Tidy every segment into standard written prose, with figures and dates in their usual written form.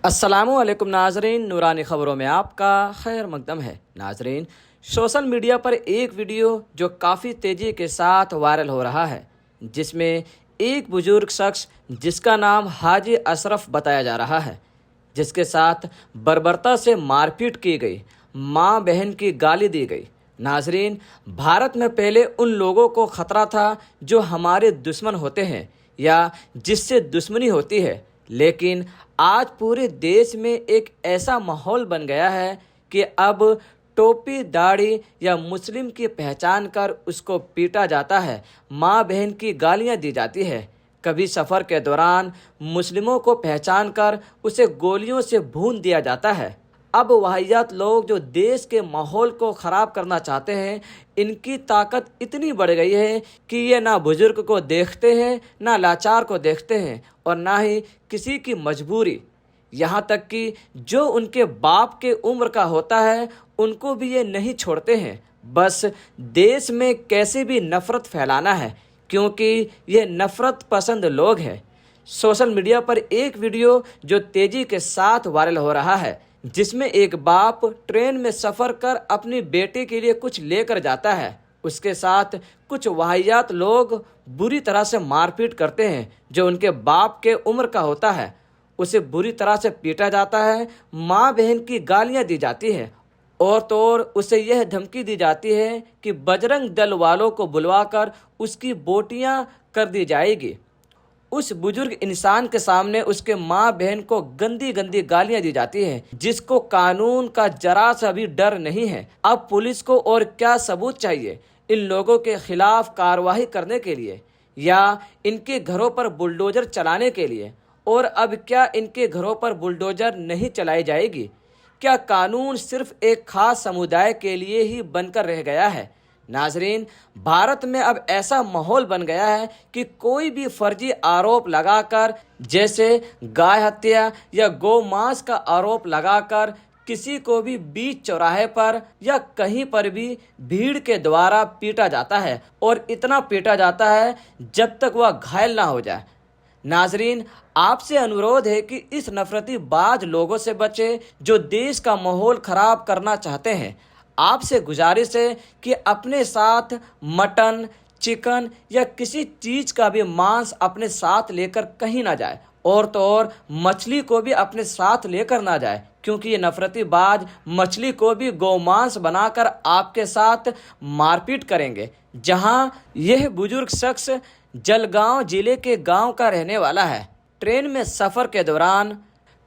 अस्सलामुअलैकुम नाजरीन, नूरानी ख़बरों में आपका खैर मकदम है। नाजरीन, सोशल मीडिया पर एक वीडियो जो काफ़ी तेज़ी के साथ वायरल हो रहा है, जिसमें एक बुज़ुर्ग शख्स जिसका नाम हाजी अशरफ बताया जा रहा है, जिसके साथ बर्बरता से मारपीट की गई, माँ बहन की गाली दी गई। नाजरीन, भारत में पहले उन लोगों को ख़तरा था जो हमारे दुश्मन होते हैं या जिससे दुश्मनी होती है, लेकिन आज पूरे देश में एक ऐसा माहौल बन गया है कि अब टोपी दाढ़ी या मुस्लिम की पहचान कर उसको पीटा जाता है, माँ बहन की गालियाँ दी जाती है। कभी सफ़र के दौरान मुस्लिमों को पहचान कर उसे गोलियों से भून दिया जाता है। अब वाहियात लोग जो देश के माहौल को ख़राब करना चाहते हैं, इनकी ताकत इतनी बढ़ गई है कि ये ना बुज़ुर्ग को देखते हैं, ना लाचार को देखते हैं और ना ही किसी की मजबूरी। यहाँ तक कि जो उनके बाप के उम्र का होता है, उनको भी ये नहीं छोड़ते हैं। बस देश में कैसे भी नफ़रत फैलाना है, क्योंकि ये नफ़रत पसंद लोग हैं। सोशल मीडिया पर एक वीडियो जो तेज़ी के साथ वायरल हो रहा है, जिसमें एक बाप ट्रेन में सफ़र कर अपनी बेटी के लिए कुछ लेकर जाता है। उसके साथ कुछ वाहियात लोग बुरी तरह से मारपीट करते हैं। जो उनके बाप के उम्र का होता है, उसे बुरी तरह से पीटा जाता है, माँ बहन की गालियाँ दी जाती है और तो और उसे यह धमकी दी जाती है कि बजरंग दल वालों को बुलवाकर उसकी बोटियाँ कर दी जाएगी। उस बुजुर्ग इंसान के सामने उसके माँ बहन को गंदी गंदी गालियां दी जाती हैं, जिसको कानून का जरा सा भी डर नहीं है। अब पुलिस को और क्या सबूत चाहिए इन लोगों के खिलाफ कार्रवाई करने के लिए या इनके घरों पर बुलडोजर चलाने के लिए? और अब क्या इनके घरों पर बुलडोजर नहीं चलाई जाएगी? क्या कानून सिर्फ एक खास समुदाय के लिए ही बनकर रह गया है? नाजरीन, भारत में अब ऐसा माहौल बन गया है कि कोई भी फर्जी आरोप लगाकर, जैसे गाय हत्या या गौ मांस का आरोप लगाकर किसी को भी बीच चौराहे पर या कहीं पर भी भीड़ के द्वारा पीटा जाता है और इतना पीटा जाता है जब तक वह घायल ना हो जाए। नाजरीन, आपसे अनुरोध है कि इस नफरती बाज लोगों से बचे जो देश का माहौल खराब करना चाहते हैं। आपसे गुजारिश है कि अपने साथ मटन, चिकन या किसी चीज़ का भी मांस अपने साथ लेकर कहीं ना जाए और तो और मछली को भी अपने साथ लेकर ना जाए, क्योंकि ये नफरती बाज मछली को भी गौमांस बनाकर आपके साथ मारपीट करेंगे। जहां यह बुजुर्ग शख्स जलगांव जिले के गांव का रहने वाला है। ट्रेन में सफ़र के दौरान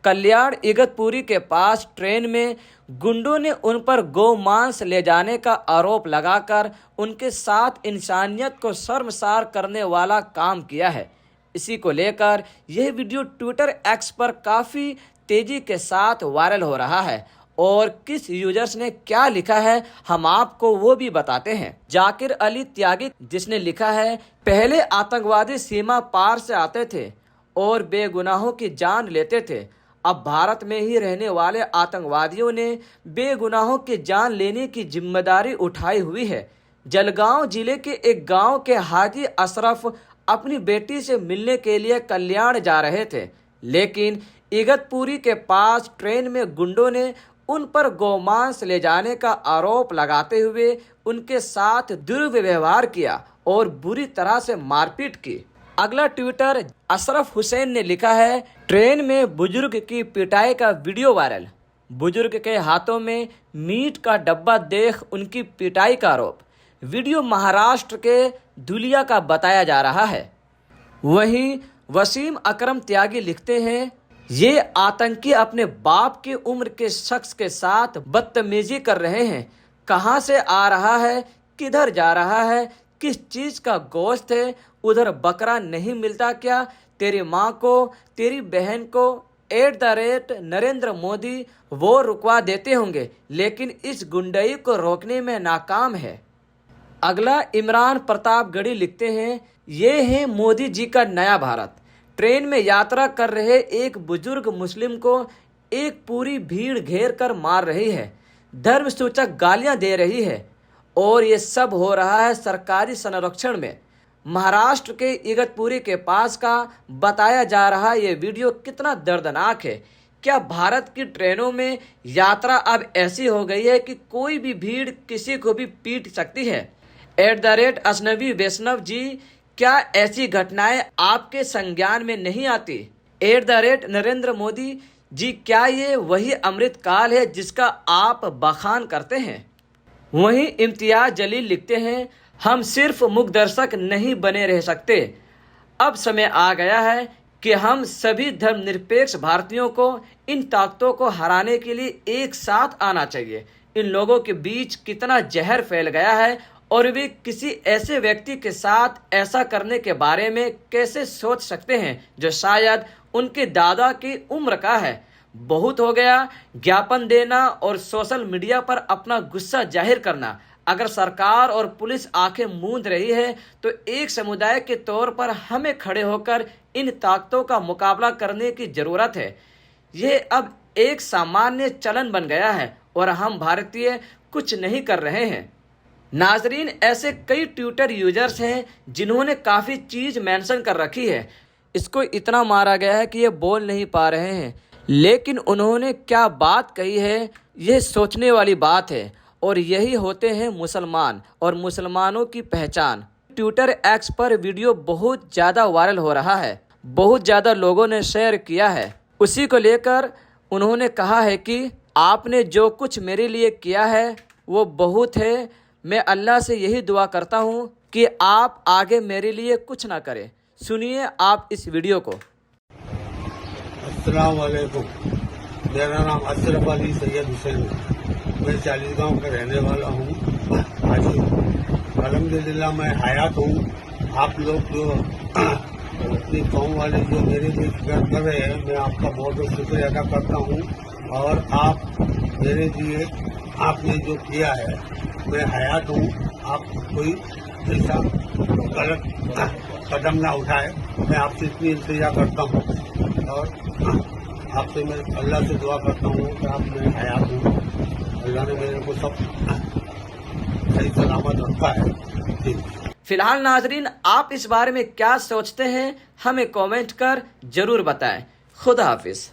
कल्याण इगतपुरी के पास ट्रेन में गुंडों ने उन पर गौमांस ले जाने का आरोप लगाकर उनके साथ इंसानियत को शर्मसार करने वाला काम किया है। इसी को लेकर यह वीडियो ट्विटर एक्स पर काफ़ी तेज़ी के साथ वायरल हो रहा है और किस यूजर्स ने क्या लिखा है हम आपको वो भी बताते हैं। जाकिर अली त्यागी, जिसने लिखा है, पहले आतंकवादी सीमा पार से आते थे और बेगुनाहों की जान लेते थे। अब भारत में ही रहने वाले आतंकवादियों ने बेगुनाहों की जान लेने की जिम्मेदारी उठाई हुई है। जलगांव जिले के एक गांव के हाजी अशरफ अपनी बेटी से मिलने के लिए कल्याण जा रहे थे, लेकिन इगतपुरी के पास ट्रेन में गुंडों ने उन पर गौमांस ले जाने का आरोप लगाते हुए उनके साथ दुर्व्यवहार किया और बुरी तरह से मारपीट की। अगला ट्विटर अशरफ हुसैन ने लिखा है, ट्रेन में बुजुर्ग की पिटाई का वीडियो वायरल। बुजुर्ग के हाथों में मीट का डब्बा देख उनकी पिटाई का आरोप। वीडियो महाराष्ट्र के धुलिया का बताया जा रहा है। वहीं वसीम अकरम त्यागी लिखते हैं, ये आतंकी अपने बाप की उम्र के शख्स के साथ बदतमीजी कर रहे हैं। कहाँ से आ रहा है, किधर जा रहा है, किस चीज़ का गोश्त है, उधर बकरा नहीं मिलता क्या? तेरी माँ को, तेरी बहन को @नरेंद्र मोदी वो रुकवा देते होंगे, लेकिन इस गुंडई को रोकने में नाकाम है। अगला इमरान प्रतापगढ़ी लिखते हैं, ये है मोदी जी का नया भारत। ट्रेन में यात्रा कर रहे एक बुजुर्ग मुस्लिम को एक पूरी भीड़ घेर कर मार रही है, धर्म सूचक गालियां दे रही है और ये सब हो रहा है सरकारी संरक्षण में। महाराष्ट्र के इगतपुरी के पास का बताया जा रहा ये वीडियो कितना दर्दनाक है क्या भारत की ट्रेनों में यात्रा अब ऐसी हो गई है कि कोई भी भीड़ किसी को भी पीट सकती है? @अजनबी वैष्णव जी, क्या ऐसी घटनाएं आपके संज्ञान में नहीं आती? @नरेंद्र मोदी जी, क्या ये वही अमृत काल है जिसका आप बखान करते हैं? वहीं इम्तियाज जलील लिखते हैं, हम सिर्फ मुखदर्शक नहीं बने रह सकते। अब समय आ गया है कि हम सभी धर्मनिरपेक्ष भारतीयों को इन ताकतों को हराने के लिए एक साथ आना चाहिए। इन लोगों के बीच कितना जहर फैल गया है और वे किसी ऐसे व्यक्ति के साथ ऐसा करने के बारे में कैसे सोच सकते हैं जो शायद उनके दादा की उम्र का है। बहुत हो गया ज्ञापन देना और सोशल मीडिया पर अपना गुस्सा जाहिर करना। अगर सरकार और पुलिस आंखें मूंद रही है तो एक समुदाय के तौर पर हमें खड़े होकर इन ताकतों का मुकाबला करने की जरूरत है। यह अब एक सामान्य चलन बन गया है और हम भारतीय कुछ नहीं कर रहे हैं। नाजरीन, ऐसे कई ट्विटर यूजर्स हैं जिन्होंने काफ़ी चीज़ मेंशन कर रखी है। इसको इतना मारा गया है कि ये बोल नहीं पा रहे हैं, लेकिन उन्होंने क्या बात कही है यह सोचने वाली बात है। और यही होते हैं मुसलमान और मुसलमानों की पहचान। ट्विटर एक्स पर वीडियो बहुत ज़्यादा वायरल हो रहा है, बहुत ज़्यादा लोगों ने शेयर किया है। उसी को लेकर उन्होंने कहा है कि आपने जो कुछ मेरे लिए किया है वो बहुत है। मैं अल्लाह से यही दुआ करता हूँ कि आप आगे मेरे लिए कुछ ना करें। सुनिए आप इस वीडियो को। अस्सलाम वालेकुम, मेरा नाम अशरफ अली सैयद हुसैन है। मैं 40 गांव का रहने वाला हूँ। अल्हम्दुलिल्लाह मैं हयात हूँ। आप लोग जो अपनी कौम वाले जो मेरे लिए फिक्र कर रहे हैं, मैं आपका बहुत बहुत शुक्रिया अदा करता हूँ। और आप मेरे लिए आपने जो किया है, मैं हयात हूँ। आप कोई ऐसा गलत कदम ना उठाए, मैं आपसे इतनी इल्तिजा करता हूँ। और आपसे मैं अल्लाह से दुआ करता हूँ कि आप मैं हयात हूँ। अल्लाह ने मेरे को सब सही सलामत रखा है। फिलहाल नाजरीन, आप इस बारे में क्या सोचते हैं हमें कमेंट कर जरूर बताएं। खुदा हाफिज।